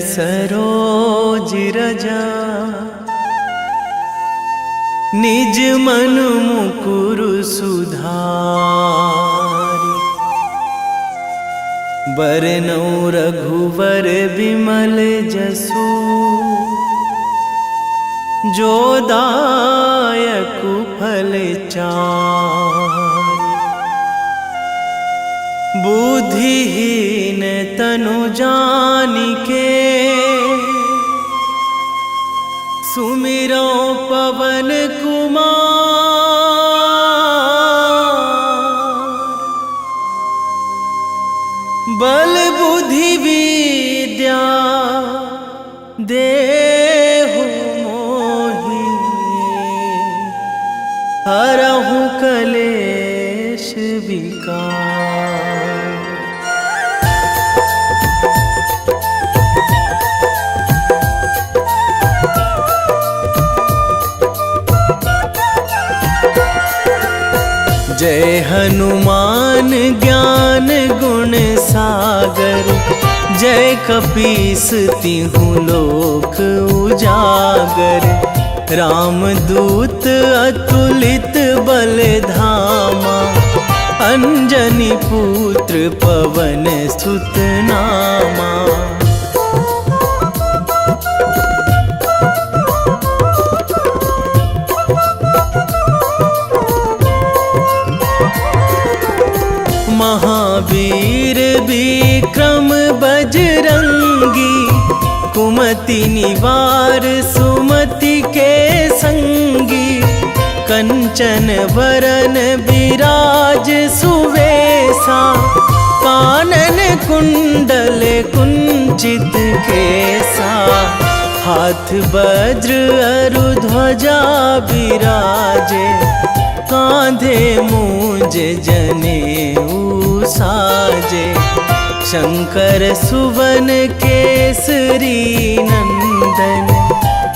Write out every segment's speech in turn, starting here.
सरोज रजा निज मन मुकुर सुधारि। बरनौ रघुवर विमल जसु जो दायक फल चारि। बुद्धिहीन तनु जानिके सुमिरो पवन कुमार। बल बुद्धि विद्या देहु मोहि हरहु कलेश विकार। जय हनुमान ज्ञान गुण सागर। जय कपीस तिहु लोक उजागर। रामदूत अतुलित बल धामा। अंजनी पुत्र पवन सुत नामा। महावीर विक्रम बजरंगी। कुमति निवार सुमति के संगी। कंचन वरन विराज सुवेशा। कानन कुंडल कुंचित केसा। हाथ वज्र अरु ध्वजा विराजे। कांधे मूंज जनेऊ साजे। शंकर सुवन केसरी नंदन।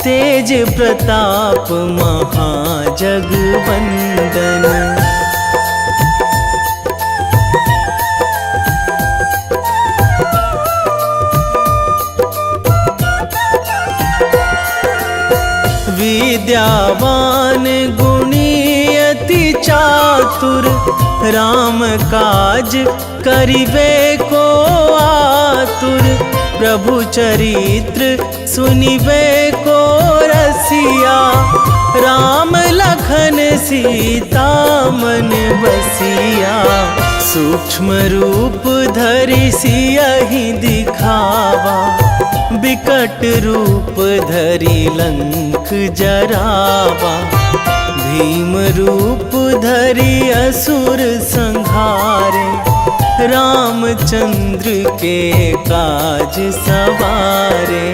तेज प्रताप महाजगवंदन। विद्यावान गुणी अति चातुर। राम काज करिबे को आतुर। प्रभु चरित्र सुनिबे को रसिया। राम लखन सीता मन बसिया। सूक्ष्म रूप धरि सियहि दिखावा। विकट रूप धरि लंक जरावा। भीम रूप धरि असुर संहारे। रामचंद्र के काज सवारे।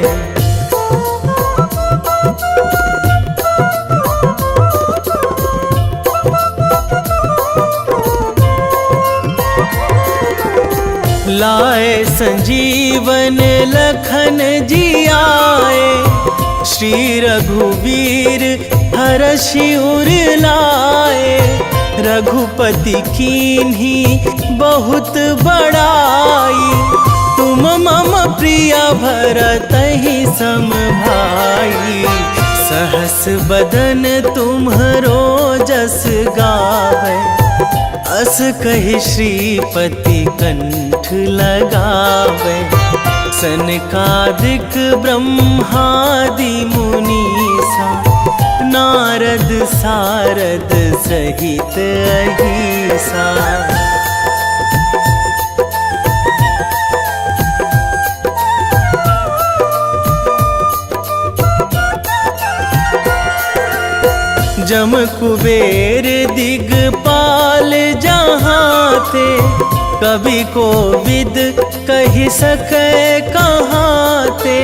लाए संजीवन लखन जियाए। श्री रघुवीर हरषि उर लाए। रघुपति कीन्ही बहुत बड़ाई। तुम मम प्रिय भरतहि सम भाई। सहस बदन तुम्हरो जस गावै। अस कहि श्रीपति कंठ लगावै। सनकादिक ब्रह्मादि मुनीसा। नारद सारद सहित अहिसा। जम कुबेर दिगपाल जहाँ थे। कवि कोविद कहि सकै कहाँ ते।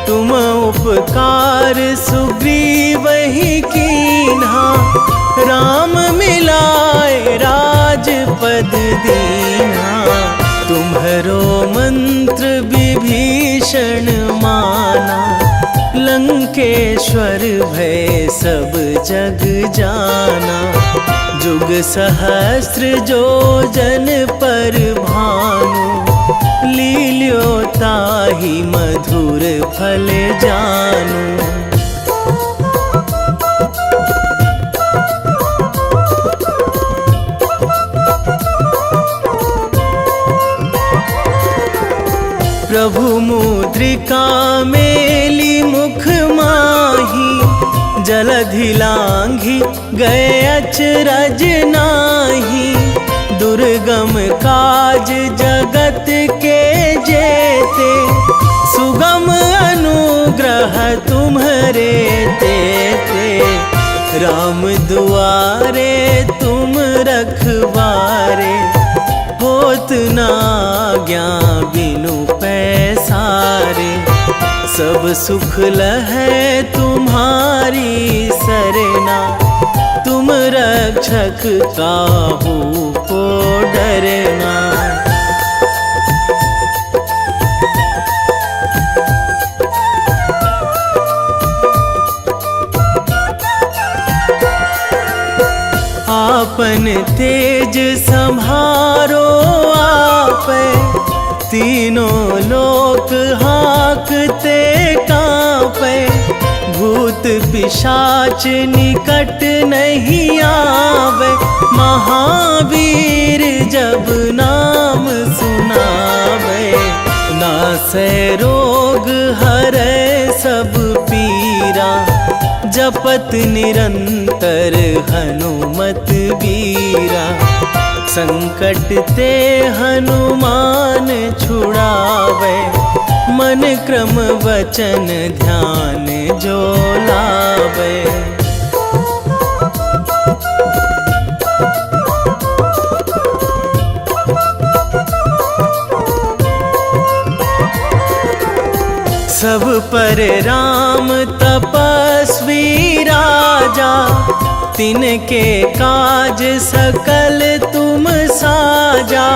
तुम उपकार सुग्रीवहि कीन्हा। राम मिलाए राजपद दीन्हा। तुम्हरो मंत्र विभीषण माना। लंकेश्वर भय सब जग जाना। जुग सहस्र जो जन पर भानु। लील्यो ताहि मधुर फल जानू। प्रभु मुद्रिका मेली मुख माही, जलधि लांघी गए अचरज नाही। दुर्गम काज जगत के जेते, सुगम अनुग्रह तुम्हरे तेते। राम दुआरे तुम रखवारे, होत ना आज्ञा बिनु पैसारे। सब सुख लहै तुम्हारी सरना, तुम रक्षक काहू को डरना। आपन तेज संभारो आपै, तीनों लोक हाकते कांपै। भूत पिशाच निकट नहीं आवे, महावीर जब नाम सुनावे। नासै रोग हरै सब पीरा, जपत निरंतर हनुमत बीरा। संकट ते हनुमान छुड़ावे, मन क्रम वचन ध्यान जो लावे। सब पर राम तपस्वी राजा, तिनके काज सकल तुम साजा।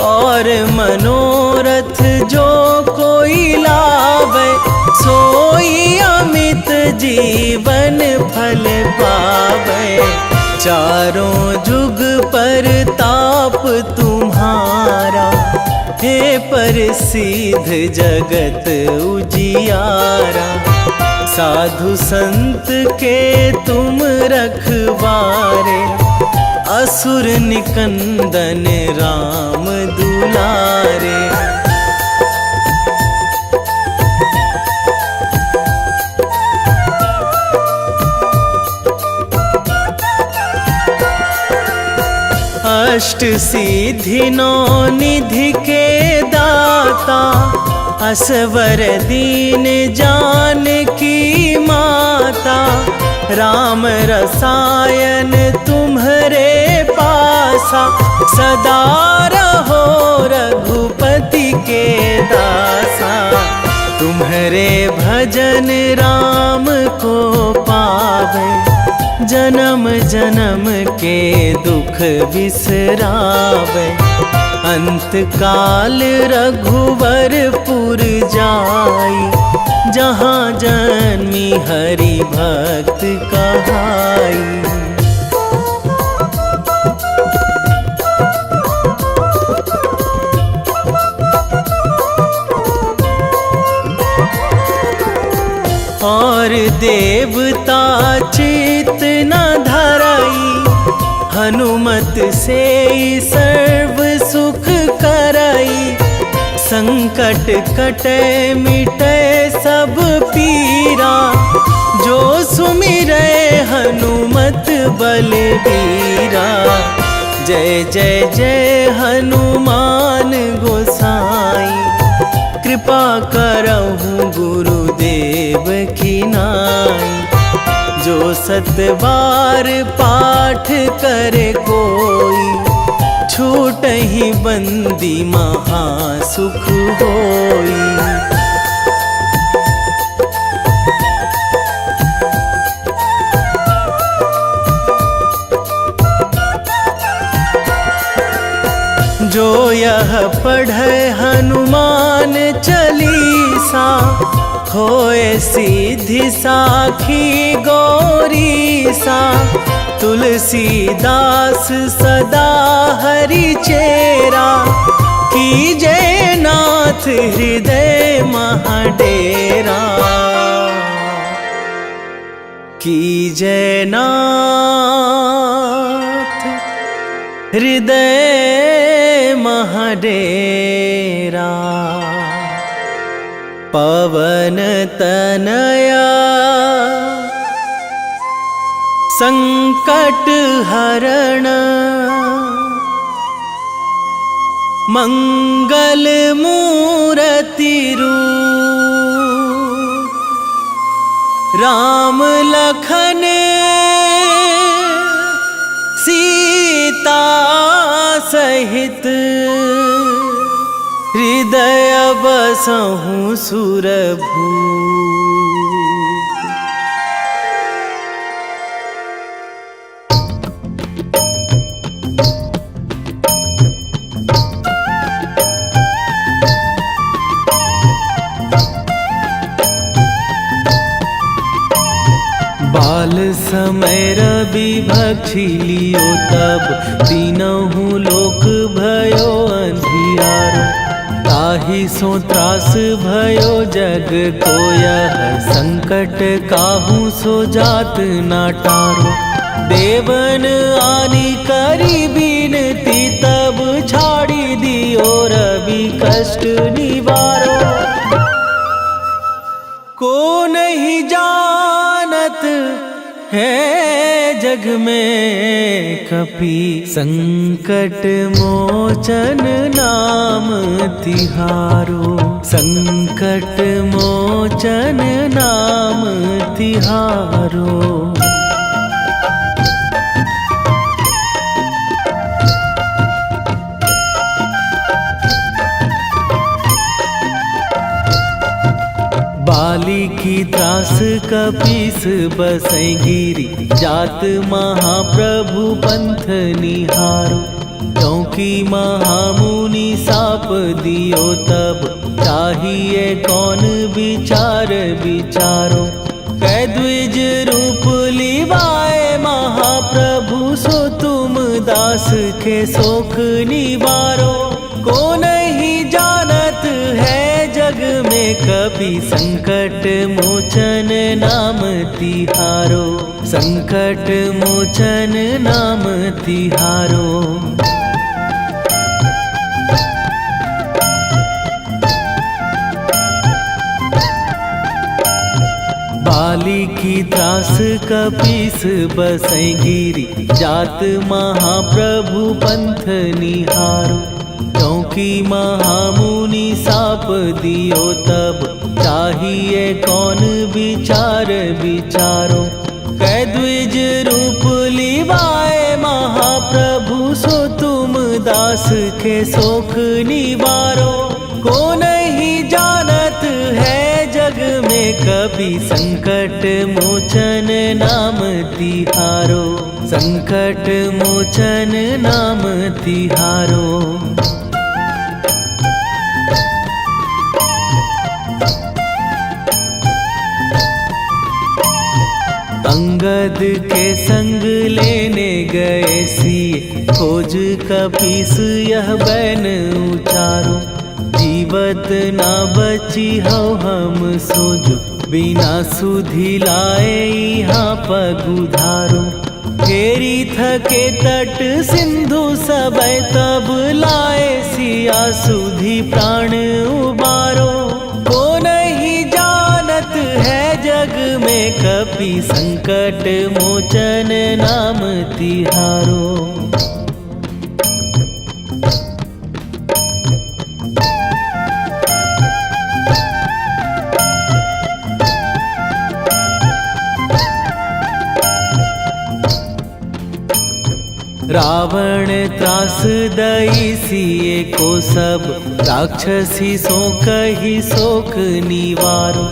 और मनोरथ जो कोई लावे, सोई अमित जीवन फल पावे। चारों जुग पर ताप तुम्हारा, हे प्रसिद्ध जगत उजियारा। साधु संत के तुम रखवारे, असुर निकंदन राम दुलारे। अष्ट सिद्धि नौ निधि के दाता, असवर दीन जानकी माता। राम रसायन तुम्हरे पासा, सदा रहो रघुपति के दासा। तुम्हरे भजन राम को पावे, जन्म जन्म के दुख बिसरावे। अंत काल रघुवरपुर जाई, जहाँ जन्मी हरि भक्त कहाई। और देवता चित न धराई, हनुमत से सर्व सुख कराई। संकट कटे मिटे सब पीरा, जो सुमिरै हनुमत बलबीरा। जय जय जय हनुमान गोसाई, कृपा करहु गुरुदेव की नाई। जो सतबार पाठ करे कोई, छूटहि बंदी महासुख होई। जो यह पढ़े हनुमान चालीसा, होए सीधी साखी गौरीसा। तुलसीदास सदा हरि चेरा, कीजे नाथ हृदय महाडेरा, कीजे नाथ हृदय महाडेरा। पवन तनया संकट हरण, मंगल मूर्ति रूप, राम लखन सीता सहित, हृदय बसहु सुरभूप। बाल समय रवि भक्षी लियो तब, तीनहु लोक भयो अंधियारो। ताहि सो त्रास भयो जग को यह, संकट काहू सो जात ना टारो। देवन आनी करी बिनती तब, छाड़ी दियो रवि कष्ट निवारो। को नहीं जानत है जग में कपि, संकट मोचन नाम तिहारो। संकट मोचन नाम तिहारो। बाली की त्रास कपीस बसै गिरी, जात महाप्रभु पंथ निहारो। क्योंकि महामुनि साप दियो तब, चाहिए कौन विचार विचारो। कै द्विज रूप लिवाए महाप्रभु, सो तुम दास के शोक निवारो। को नहीं जानत है जग में कपि, संकट मोचन नाम तिहारो। संकट मोचन नाम तिहारो। बाली की त्रास कपीस बसै गिरी, जात महाप्रभु पंथ निहारो। क्योंकि महामुनि साप दियो तब, चाहिए कौन विचार विचारो। कै द्विज रूप लिवाए महाप्रभु, सो तुम दास के शोक निवारो। को नहीं जानत है जग में कपि, संकट मोचन नाम तिहारो। संकट मोचन नाम तिहारो। अंगद के संग लेने गए सिए, खोज कपीस यह बैन उचारो। जीवत ना बची हो हम सोजो, बिना सुधि लाए यहाँ पगुधारो। फेरी थके तट सिंधु सबय, तब लाए सिया सुधि प्राण उबारो। को नहीं जानत है जग में कपि, संकट मोचन नाम तिहारो। रावण त्रास दई सिए को सब, राक्षसी सो कही शोक निवारो।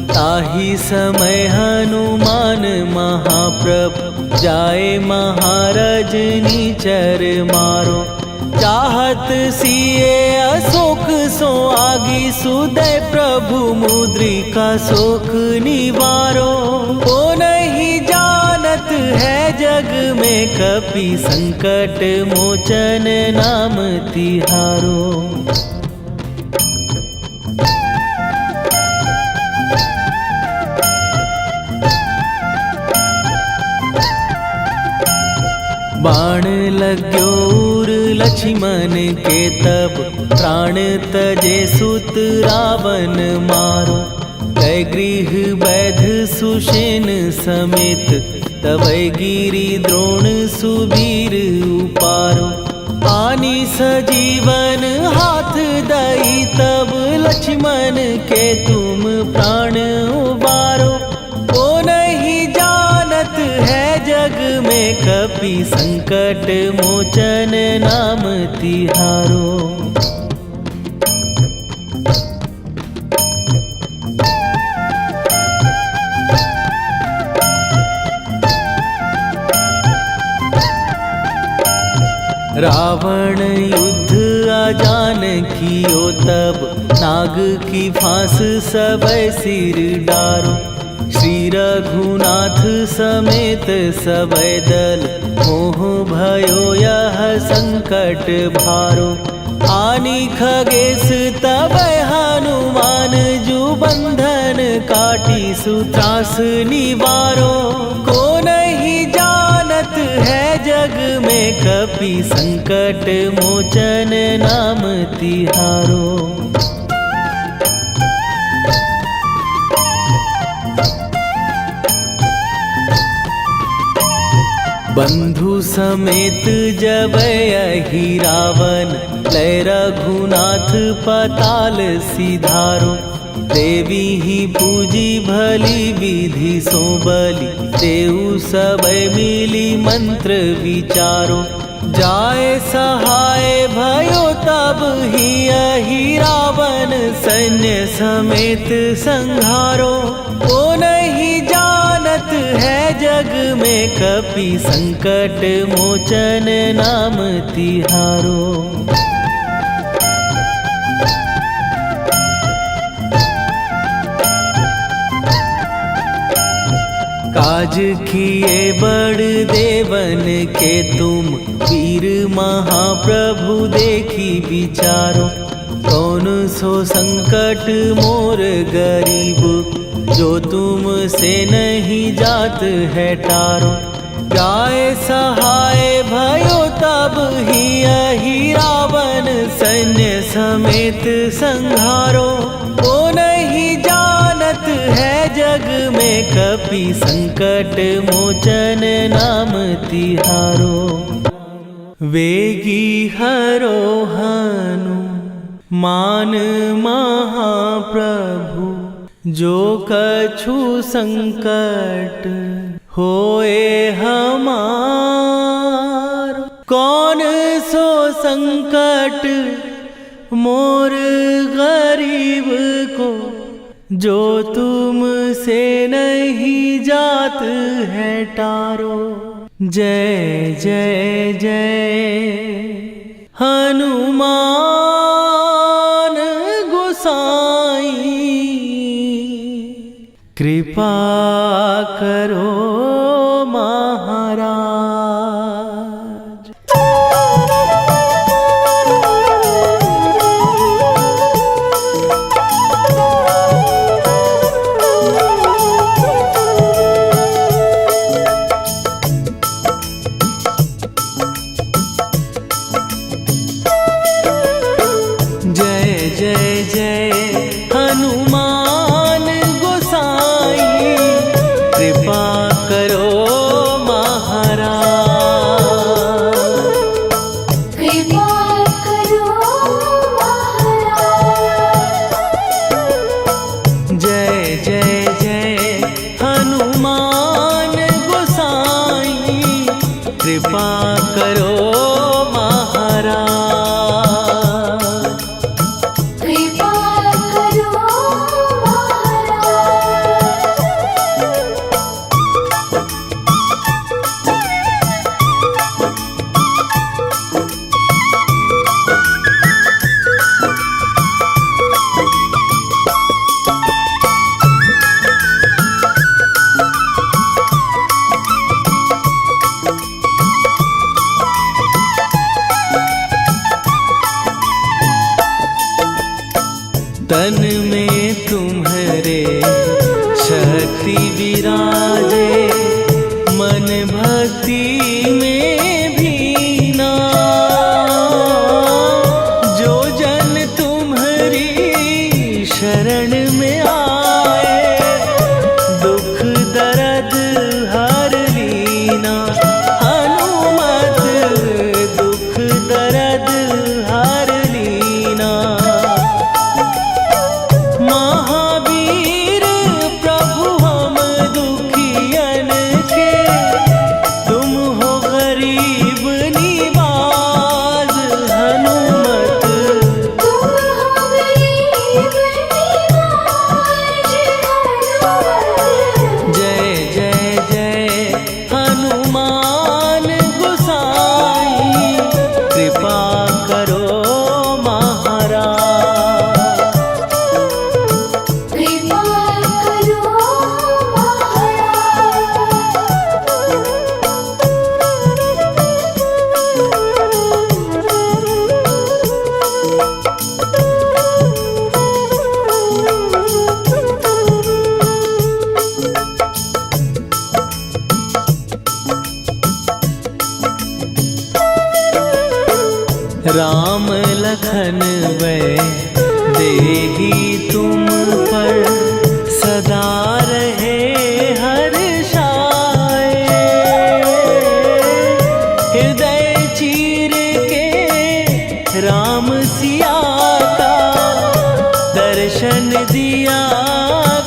ताहि समय हनुमान महाप्रभु, जाए महाराज नीचर मारो। चाहत सिए अशोक सो आगी, सुदय प्रभु मुद्रिका शोक निवारो। को नहीं जानत है जग में कपि संकट मोचन नाम तिहारो। बाण लग्यो उर लक्ष्मण के तब प्राण तजे सुत रावण मारो। कै गृह वैध सुषेण समेत तबै गिरि द्रोण सुबीर उपारो। आनी सजीवन हाथ दई तब लक्ष्मण के तुम प्राण उबारो। ओ नहीं जानत है जग में कपि संकट मोचन नाम तिहारो। रावण युद्ध आजान कियो तब नाग की फांस सबै सिर डारो। श्री रघुनाथ समेत सबै दल मोह भयो यह संकट भारो। आनी खगेश तबै हनुमान जु बंधन काटी सुत्रास निवारो। को नहीं जानत है जग में कपि संकट मोचन नाम तिहारो। बंधु समेत जबै अहि रावण लय रघुनाथ पताल सिधारो। देवी ही पूजी भली विधि सो बलि तेउ सबै मिली मंत्र विचारो। जाय सहाय भयो तब ही अहि रावण सैन्य समेत संहारो। ओ नहीं जानत है जग में कपि संकट मोचन नाम तिहारो। काज किए बड़ देवन के तुम वीर महाप्रभु देखी विचारो। कौन सो संकट मोर गरीब जो तुम से नहीं जात है टारो। जाय सहाय भयो तब ही अहि रावण सैन्य समेत संहारो। ओ नहीं जानत है जग में कपि संकट मोचन नाम तिहारो। वेगी हरो हनु मान महाप्रभु जो कछु संकट होए हमार। कौन सो संकट मोर गरीब को जो तुम से नहीं जात है टारो। जय जय जय हनुमान गोसाई कृपा करो महाराज। लखन वै देही तुम पर सदा रहे हर्षाए। हृदय चीर के राम सिया का दर्शन दिया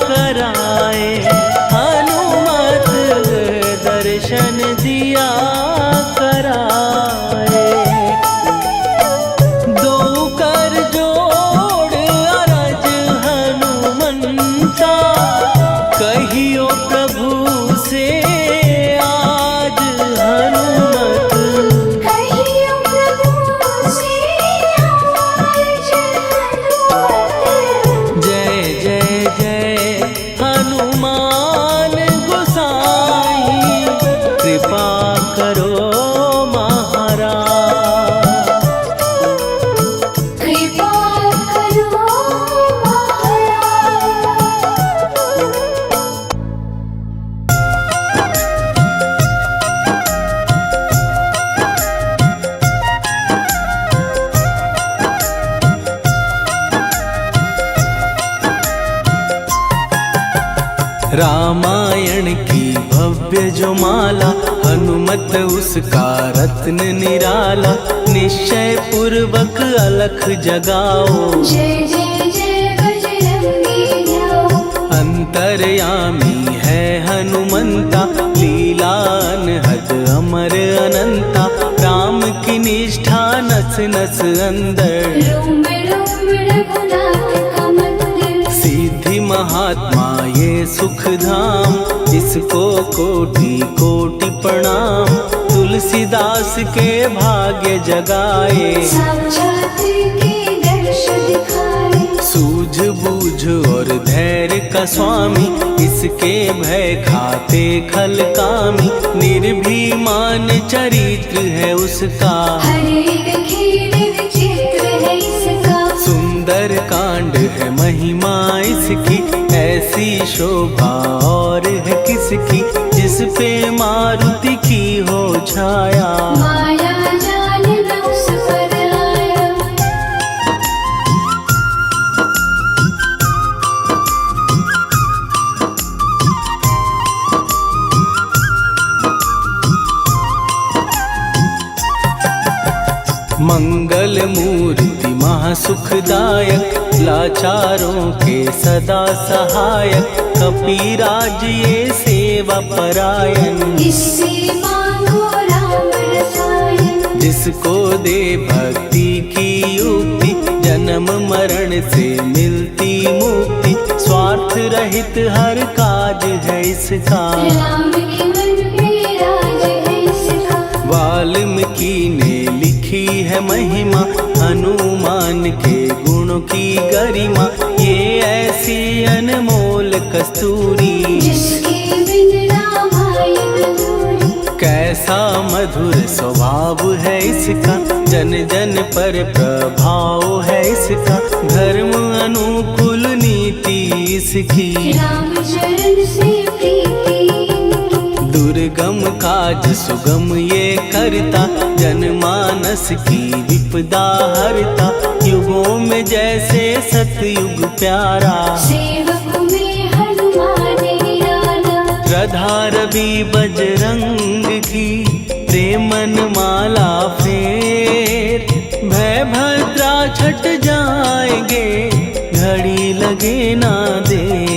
कराए। हनुमत दर्शन दिया कराए। दो कर जोड़ अरज हनुमंता कहियो प्रभु से आज हनुमत। कहियो प्रभु से आज हनुमत। जय जय जय हनुमान गोसाई कृपा करो महाराज। कृपा करो महाराज। रामायण की भव्य जो माला हनुमत उसका रत्न निराला। निश्चय पूर्वक अलख जगाओ जय जय जय बजरंगी जाओ। अंतर्यामी है हनुमंता लीला अनहद अमर अनंता। राम की निष्ठा नस नस अंदर रोम रोम रघुनाथ का मंदिर। सिद्धि महात्मा ये सुख धाम इसको कोटि कोटि प्रणाम। तुलसीदास के भाग्य जगाए साक्षात के दर्श दिखाए। सूझ बूझ और धैर्य का स्वामी इसके भय खाते खल कामी। निर्भीमान चरित्र है उसका हर एक खेल विचित्र है इसका। सुंदर कांड है महिमा इसकी। ऐसी शोभा और है किसकी जिस पे मारुति की हो छाया। माया जाल न उस पर आया। मंगल मूर्ति महासुखदायक लाचारों के सदा सहायक। कपीराज ये सेवा परायण इससे मांगो राम रसायन। जिसको दे भक्ति की युक्ति जन्म मरण से मिलती मुक्ति। स्वार्थ रहित हर काज है इसका राम के मन पे राज है इसका। वाल्मीकि ने लिखी है महिमा हनुमान के गुणों की गरिमा। ये ऐसी अनमोल कस्तूरी जिसके बिन रामायण अधूरी। कैसा मधुर स्वभाव है इसका जन जन पर प्रभाव है इसका। धर्म अनुकूल नीति इसकी राम चरण से प्रीति। दुर्गम काज सुगम ये करता जनमानस की विपदा हरता। युगों में जैसे सतयुग प्यारा सेवक में हनुमान निराला। श्रद्धा रवि बजरंग की प्रेमन माला फेर। भय भद्रा छट जाएंगे घड़ी लगे ना देर।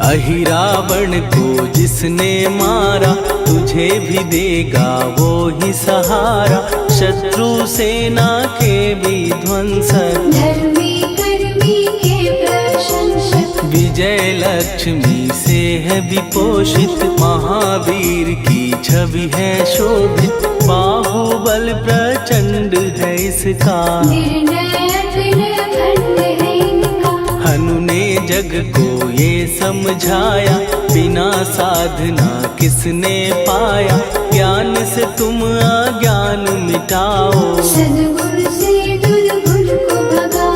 अहिरावण को जिसने मारा तुझे भी देगा वो ही सहारा। शत्रु सेना के विध्वंसक धर्मी कर्मी के प्रशंसक। विजय लक्ष्मी से है विपोषित। महावीर की छवि है शोभित। बाहुबल प्रचंड है इसका निर्णय अखंड है इनका। हनु ने जग को ये समझाया बिना साधना किसने पाया। ज्ञान से तुम अज्ञान मिटाओ सद्गुण से दुर्गुण को भगाओ।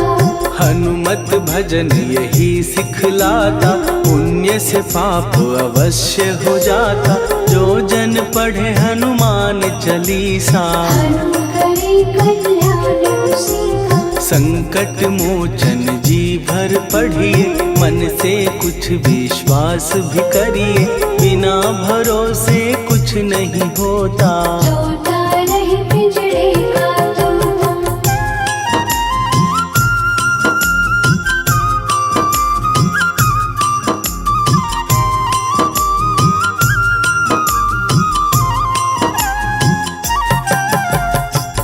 हनुमत भजन यही सिखलाता, पुण्य से पाप अवश्य हो जाता। जो जन पढ़े हनुमान चालीसा, हनुम करे कल्याण उसी का। संकट मोचन जी भर पढ़िए, मन से कुछ विश्वास भी करिए। बिना भरोसे कुछ नहीं होता, तोता रहे पिंजरे का तोता।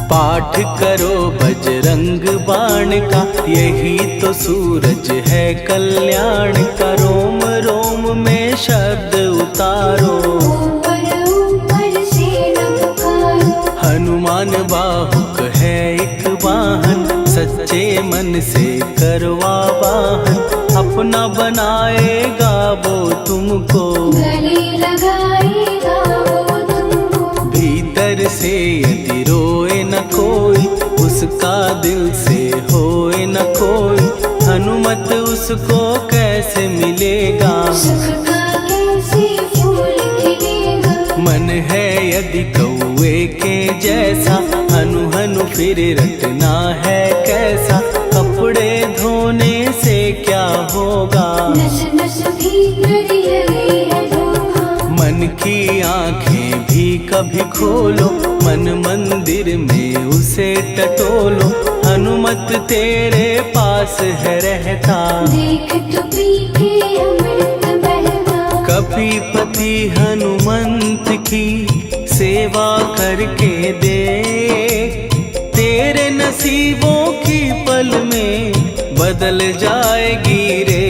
पाठ करो बजरंग बाण का, यही तो सूरज है कल्याण का। रोम रोम में शब्द उतारो, ऊपर ऊपर से न पुकारो। हनुमान बाहुक है एक वाहन, सच्चे मन से करवा वाहन। अपना बनाएगा वो तुमको, गले लगाएगा वो तुमको। भीतर से यदि रोए न कोई, उसका दिल से होए न कोई। हनुमत उसको कैसे मिलेगा, सुख का कैसे फूल खिलेगा। मन है यदि कौए के जैसा, हनु हनु फिर रटना है कैसा। कपड़े धोने से क्या होगा, नस नस भीतर लगी है धोखा। मन की आंखें भी कभी खोलो, मन मंदिर में उसे टटोलो। हनुमत तेरे पास है रहता, देख तो पी के अमृत बहता। कपीपति हनुमंत की सेवा करके दे, तेरे नसीबों की पल में बदल जाएगी रे।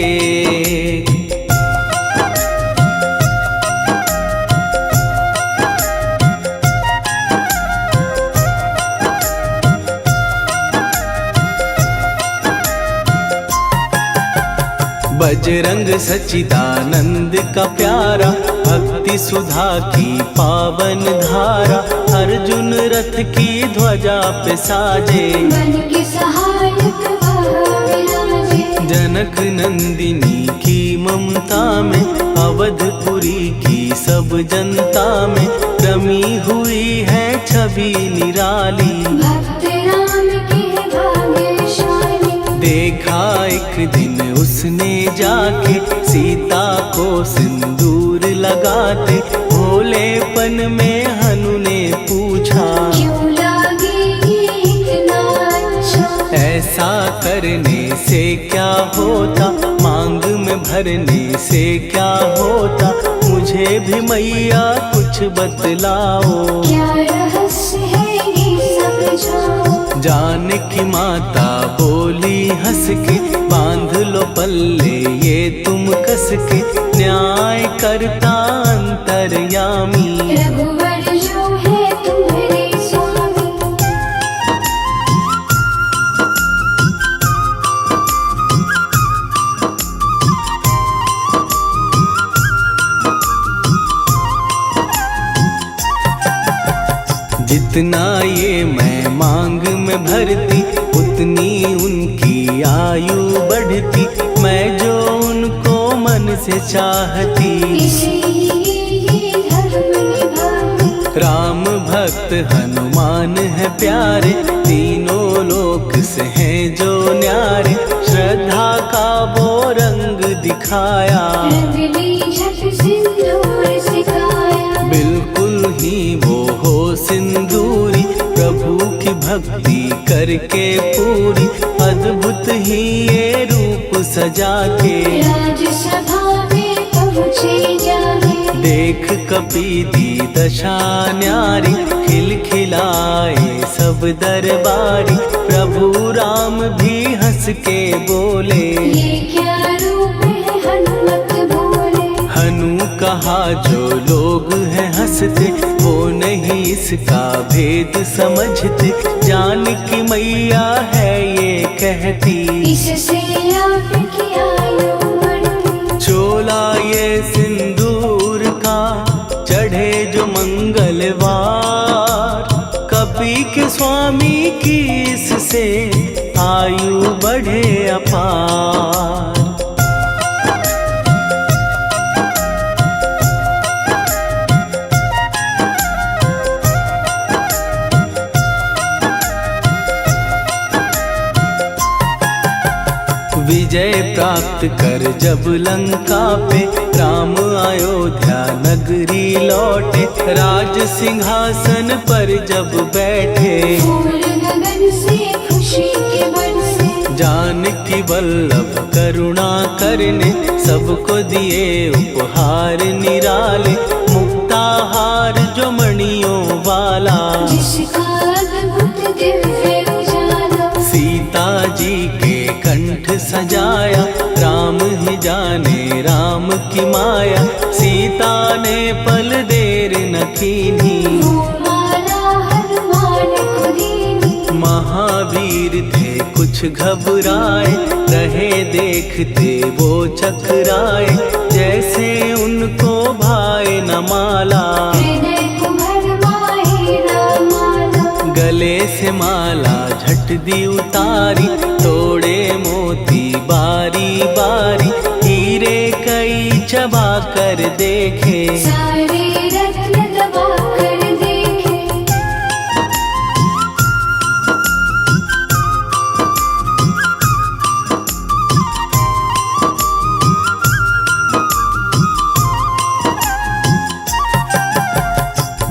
बजरंग सच्चिदानंद का प्यारा, भक्ति सुधा की पावन धारा। अर्जुन रथ की ध्वजा पे साजे, मन के सहायक वह विराजे। जनक नंदिनी की ममता में, अवधपुरी की सब जनता में रमी हुई है छवि निराली। भक्त राम के भाग्यशाली, देखा एक दिन उसने जाके सीता को सिंदूर लगाते। भोलेपन में हनु ने पूछा, क्यों लागे ये इतना अच्छा। ऐसा करने से क्या होता, मांग में भरने से क्या होता। मुझे भी मैया कुछ बतलाओ, क्या रहस्य है ये समझाओ। जानकी माता बोली हंस के, बांध लो पल्ले ये तुम कस के। न्याय करता अंतर्यामी, रघुवर जो है तुम्हारे स्वामी। जितना ये मैं मांग में भरती, उतनी उनकी आयु बढ़ती। मैं जो उनको मन से चाहती, इसलिए ये धर्म निभाती। राम भक्त हनुमान है प्यारे, तीनों लोक से हैं जो न्यारे। श्रद्धा का वो रंग दिखाया, रंगली झट सिंदूर सिखाया। बिल्कुल ही वो हो सिंदूरी, प्रभु की भक्ति करके पूरी। अद्भुत ही ये रूप सजा के, राजसभा में पहुँचे जाके। देख कपीदी दशा न्यारी, खिलखिलाए सब दरबारी। प्रभु राम भी हंस के बोले, ये क्या रूप है हनुमत बोले। हनु कहा जो लोग हैं हंसते, वो नहीं इसका भेद समझते। जानकी मैया है ये कहती, इससे आपकी आयु बढ़ती। चोला ये सिंदूर का चढ़े जो मंगलवार। कपी के स्वामी की इससे आयु बढ़े अपार। विजय प्राप्त कर जब लंका पे राम अयोध्या नगरी लौटे, राज सिंहासन पर जब बैठे, फूल गगन से खुशी के बरसे, जानकी वल्लभ करुणा करने सबको दिए उपहार निराले, मुक्ताहार जो मणियों वाला, जिसका अद्भुत दिव्य उजाला, सीता जी के कंठ सजाया, राम ही जाने राम की माया, सीता ने पल देर न कीन्ही, वो माला हनुमान को दीनी। महावीर थे कुछ घबराए, रहे देखते वो चकराए, जैसे उनको भाए न माला, हृदय को भरमाए न माला, गले से माला झट दी उतारी, तोड़े मोती बारी बारी, हीरे कई चबा कर देखे, सारे रत्न दबा कर देखे।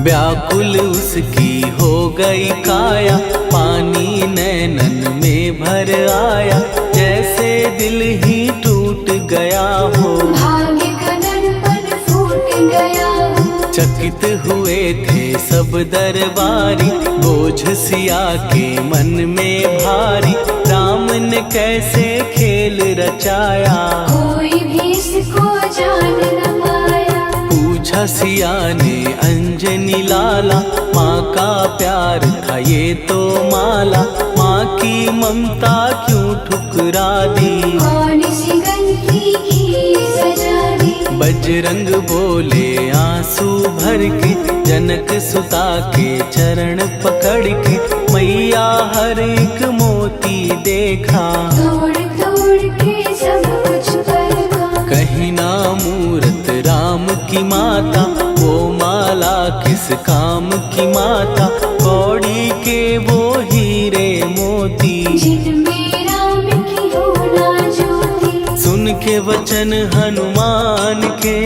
व्याकुल उसकी हो गई काया, पानी नैनन में भर आया, जैसे दिल ही टूट गया हो, भाग्य का दर्पण फूट गया हो, चकित हुए थे सब दरबारी, बोझ सिया के मन में भारी, राम ने कैसे खेल रचाया, कोई भी इसको जान न पाया। पूछा सिया ने अंजनी लाला, माँ का प्यार था ये तो माला, माँ की ममता क्यों ठुकरा दी, कौन सी गलती की सजा दी, बजरंग बोले आंसू भर के, जनक सुता के चरण पकड़ के, मैया हर एक मोती देखा, तोड़ तोड़ के सब कुछ परखा, कहीं ना मूरत राम की माता, वो माला किस काम की माता, कौड़ी के वो हीरे मोती, जिनमें राम की होना ज्योति। सुन के वचन हनुमान के,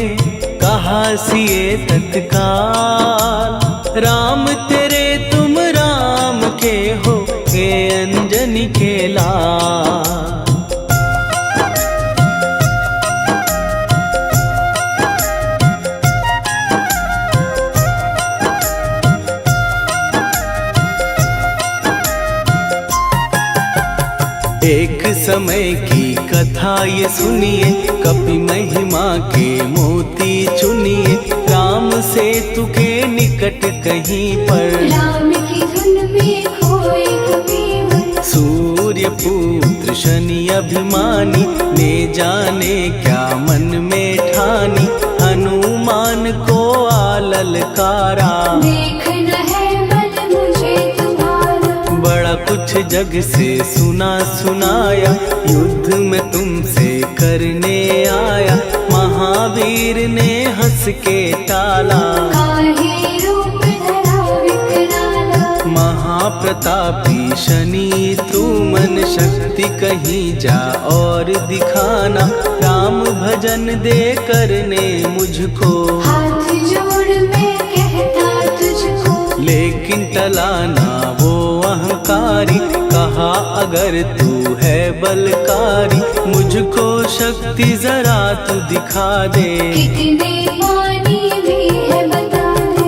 कहा सिए तत्काल, राम तेरे तुम राम के हो, के अंजनी के लाल। एक समय की कथा ये सुनिए, कपि महिमा के मोती चुनिए, राम सेतु के निकट कहीं पर, राम की धुन में खोए कबीर, सूर्य पुत्र शनि अभिमानी, ने जाने क्या मन में ठानी, हनुमान को आललकारा, देखना है बल मुझे तुम्हारा, बड़ा कुछ जग से सुना सुनाया, युद्ध में तुमसे करने आया, महावीर ने हंस के टाला, काहे रूप धरा विकराला, महाप्रतापी शनि तू मन शक्ति कहीं जा और दिखाना, राम भजन दे करने मुझको, हाथ जोड़ मैं कहता तुझको, लेकिन टलाना वो अहंकारी, कहा अगर तू है बलकारी, मुझको शक्ति जरा तू दिखा दे, कितने पानी भी है बता दे।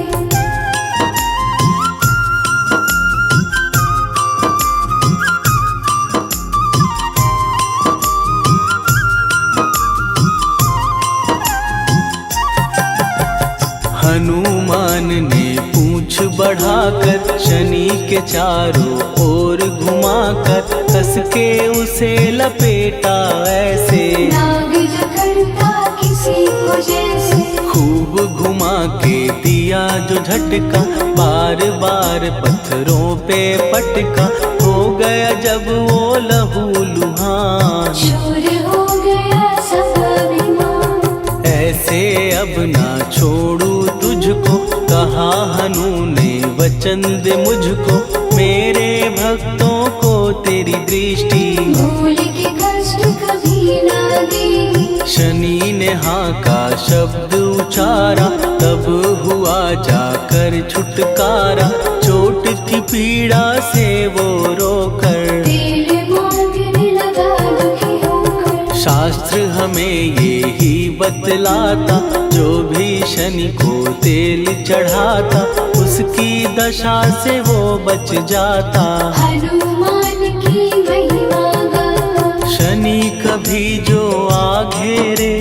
हनुमान ने पूंछ बढ़ाकर, शनि के चारों ओर घुमाकर, कस के उसे लपेटा ऐसे, नाग जो करता किसी को जैसे, खूब घुमा के दिया जो झटका, बार बार पत्थरों पे पटका, हो गया जब वो लहू लुहान, चूर हो गया सब अभिमान। ऐसे अब ना छोड़ू तुझको, कहा हनु ने वचन दे मुझको। मेरे भक्तों को तेरी दृष्टि, भूल के कष्ट कभी ना दे। शनि ने हाँ का शब्द उचारा, तब हुआ जाकर छुटकारा। चोट की पीड़ा से वो रोकर, तेल मांगने लगा दुखी होकर। शास्त्र हमें ये ही बतलाता, जो भी शनि को तेल चढ़ाता, उसकी दशा से वो बच जाता। हनुमान की महिमा गाता। शनि कभी जो आ घेरे,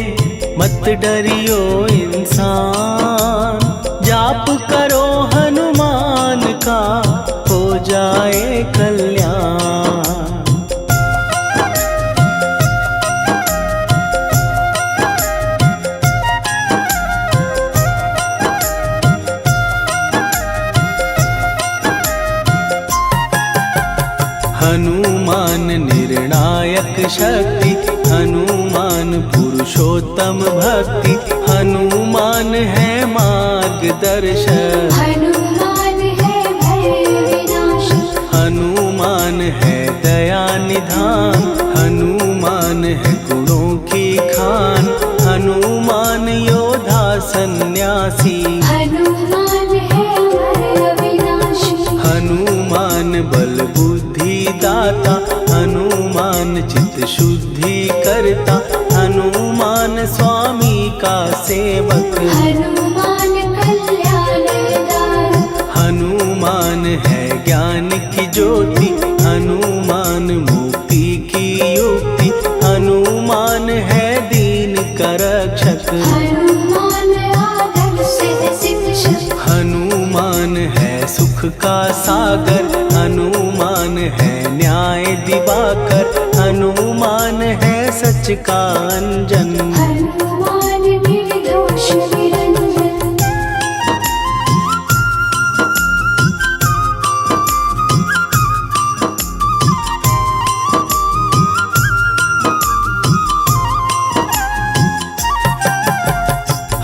मत डरियो इंसान। जाप करो हनुमान का, हो जाए कल्याण। हनुमान निर्णायक शक्ति, हनुमान पुरुषोत्तम भक्ति। हनुमान है मार्गदर्शक, हनुमान है भय विनाशक। हनुमान है दया निधान। हनुमान है गुणों की खान, हनुमान योद्धा सन्यासी। हनुमान है भय विनाशी। हनुमान बल बुद्धि दाता, हनुमान चित्त शुद्धि करता। हनुमान स्वामी का सेवक, हनुमान कल्याणदायक। हनुमान है ज्ञान की ज्योति। हनुमान मुक्ति की युक्ति, हनुमान है दीन का रक्षक। हनुमान आदर से शिक्षक। हनुमान है सुख का सागर, हनुमान है न्याय दिवाकर। हनुमान है सच का अंजन, हनुमान निर्दोष निरंजन।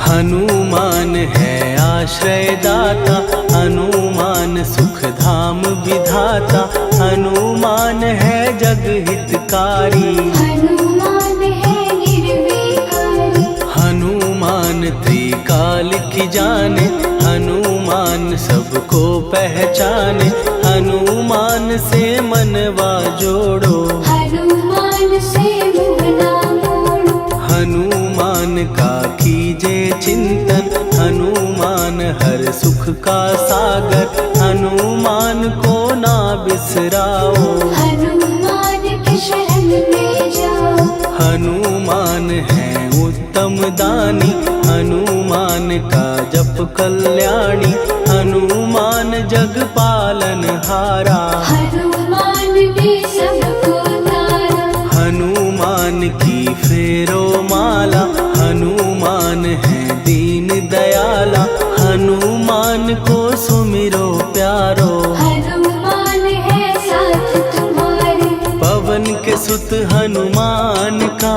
हनुमान है आश्रय दाता, हनुमान सुख धाम विधाता। हनुमान है जग हितकारी, हनुमान है निर्विकारी। हनुमान त्रिकाल की जाने। हनुमान सबको पहचाने, हनुमान से मनवा जोड़ो। हनुमान से मुँह ना मोड़ो। हनुमान का कीजे चिंतन, हनुमान हर सुख का सागर। हनुमान को ना बिसराओ, हनुमान के शरण में जाओ। हनुमान है उत्तम दानी, हनुमान का जप कल्याणी। हनुमान जग पालन हारा, हनुमान ने सबको तारा। हनुमान की फेरो माला। हनुमान है दीन दयाला, हनुमान को सुमिरो प्यारो। हनुमान है साथ तुम्हारे। पवन के सुत हनुमान का,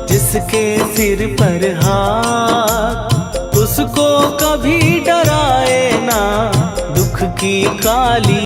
जिसके सिर पर हाथ, उसको कभी डराए ना दुख की काली।